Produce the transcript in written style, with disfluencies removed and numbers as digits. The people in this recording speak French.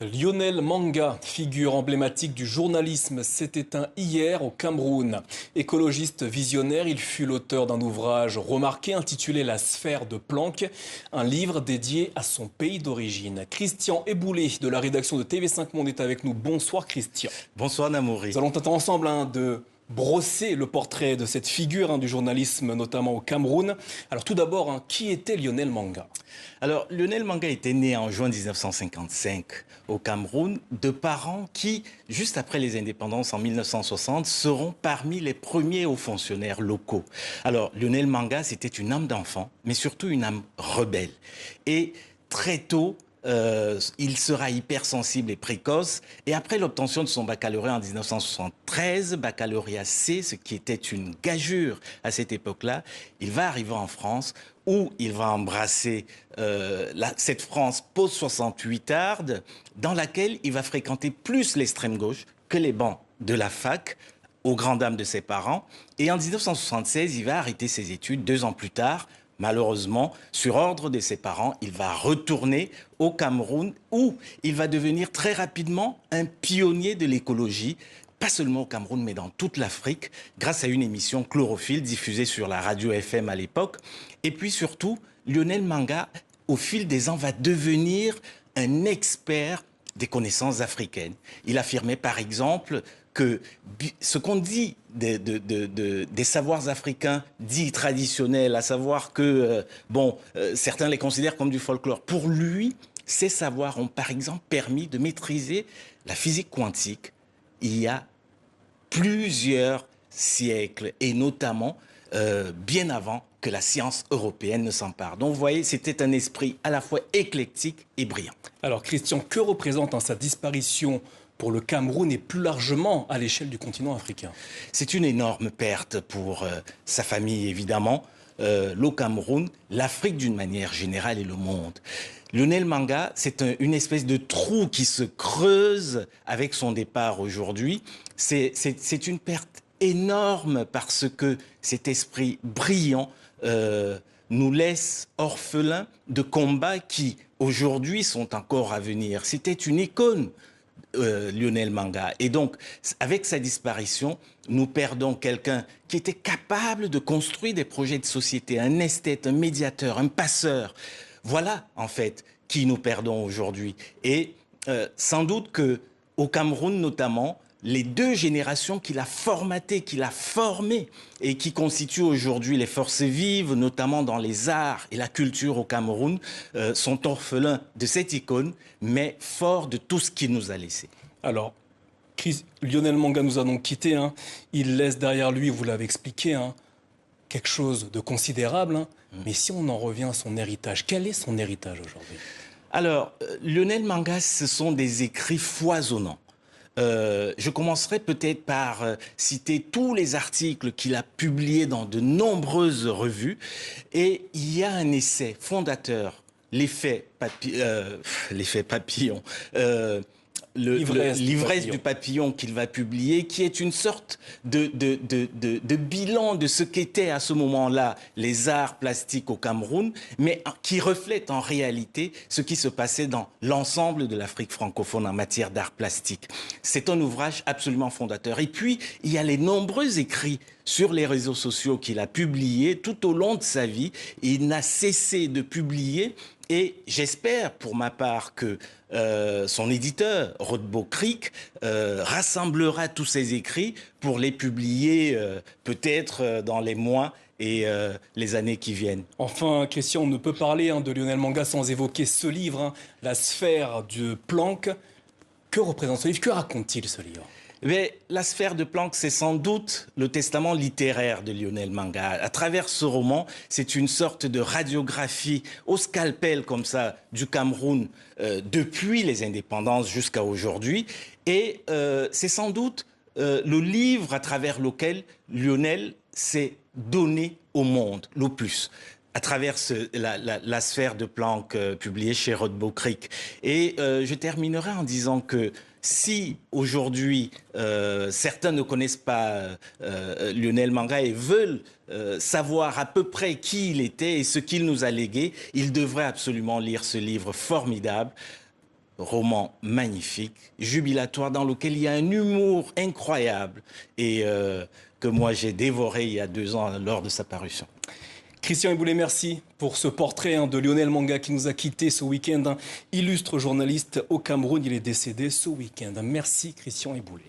Lionel Manga, figure emblématique du journalisme, s'est éteint hier au Cameroun. Écologiste visionnaire, il fut l'auteur d'un ouvrage remarqué intitulé La sphère de Planck, un livre dédié à son pays d'origine. Christian Eboulé de la rédaction de TV5 Monde est avec nous. Bonsoir Christian. Bonsoir Namouri. Nous allons tenter ensemble de brosser le portrait de cette figure du journalisme, notamment au Cameroun. Alors tout d'abord, qui était Lionel Manga? Alors Lionel Manga était né en juin 1955 au Cameroun de parents qui, juste après les indépendances en 1960, seront parmi les premiers hauts fonctionnaires locaux. Alors Lionel Manga, c'était une âme d'enfant, mais surtout une âme rebelle. Et très tôt, il sera hypersensible et précoce. Et après l'obtention de son baccalauréat en 1973, baccalauréat C, ce qui était une gageure à cette époque-là, il va arriver en France où il va embrasser cette France post-68arde, dans laquelle il va fréquenter plus l'extrême gauche que les bancs de la fac, aux grandes dames de ses parents. Et en 1976, il va arrêter ses études 2 ans plus tard. Malheureusement, sur ordre de ses parents, il va retourner au Cameroun où il va devenir très rapidement un pionnier de l'écologie, pas seulement au Cameroun, mais dans toute l'Afrique, grâce à une émission Chlorophylle diffusée sur la radio FM à l'époque. Et puis surtout, Lionel Manga, au fil des ans, va devenir un expert des connaissances africaines. Il affirmait par exemple que ce qu'on dit des savoirs africains dits traditionnels, à savoir que, certains les considèrent comme du folklore, pour lui, ces savoirs ont par exemple permis de maîtriser la physique quantique il y a plusieurs siècles, et notamment bien avant que la science européenne ne s'empare. Donc vous voyez, c'était un esprit à la fois éclectique et brillant. Alors Christian, que représente sa disparition pour le Cameroun et plus largement à l'échelle du continent africain? C'est une énorme perte pour sa famille, évidemment, le Cameroun, l'Afrique d'une manière générale et le monde. Lionel Manga, c'est une espèce de trou qui se creuse avec son départ aujourd'hui. C'est une perte énorme parce que cet esprit brillant nous laisse orphelins de combats qui, aujourd'hui, sont encore à venir. C'était une icône, Lionel Manga. Et donc, avec sa disparition, nous perdons quelqu'un qui était capable de construire des projets de société, un esthète, un médiateur, un passeur. Voilà, en fait, qui nous perdons aujourd'hui. Et sans doute qu'au Cameroun, notamment, les 2 générations qu'il a formatées, qu'il a formées et qui constituent aujourd'hui les forces vives, notamment dans les arts et la culture au Cameroun, sont orphelins de cette icône, mais forts de tout ce qu'il nous a laissé. Alors, Lionel Manga nous a donc quittés. Il laisse derrière lui, vous l'avez expliqué, quelque chose de considérable. Mais si on en revient à son héritage, quel est son héritage aujourd'hui? Alors, Lionel Manga, ce sont des écrits foisonnants. Je commencerai peut-être par citer tous les articles qu'il a publiés dans de nombreuses revues. Et il y a un essai fondateur, l'effet papillon, l'ivresse du papillon qu'il va publier, qui est une sorte de bilan de ce qu'étaient à ce moment-là les arts plastiques au Cameroun, mais qui reflète en réalité ce qui se passait dans l'ensemble de l'Afrique francophone en matière d'art plastique. C'est un ouvrage absolument fondateur. Et puis, il y a les nombreux écrits sur les réseaux sociaux qu'il a publiés tout au long de sa vie. Il n'a cessé de publier. Et j'espère, pour ma part, que son éditeur, Rodbo Creek, rassemblera tous ses écrits pour les publier peut-être dans les mois et les années qui viennent. Enfin, Christian, on ne peut parler de Lionel Manga sans évoquer ce livre, La sphère de Planck. Que représente ce livre? Que raconte-t-il, ce livre? Mais La sphère de Planck, c'est sans doute le testament littéraire de Lionel Manga. À travers ce roman, c'est une sorte de radiographie au scalpel comme ça du Cameroun depuis les indépendances jusqu'à aujourd'hui. Et c'est sans doute le livre à travers lequel Lionel s'est donné au monde le plus, à travers la sphère de Planck publiée chez Rodbo Creek. Et je terminerai en disant que si aujourd'hui certains ne connaissent pas Lionel Manga et veulent savoir à peu près qui il était et ce qu'il nous a légué, ils devraient absolument lire ce livre formidable, roman magnifique, jubilatoire, dans lequel il y a un humour incroyable et que moi j'ai dévoré il y a 2 ans lors de sa parution. Christian Eboulé, merci pour ce portrait de Lionel Manga qui nous a quittés ce week-end. Illustre journaliste au Cameroun, il est décédé ce week-end. Merci Christian Eboulé.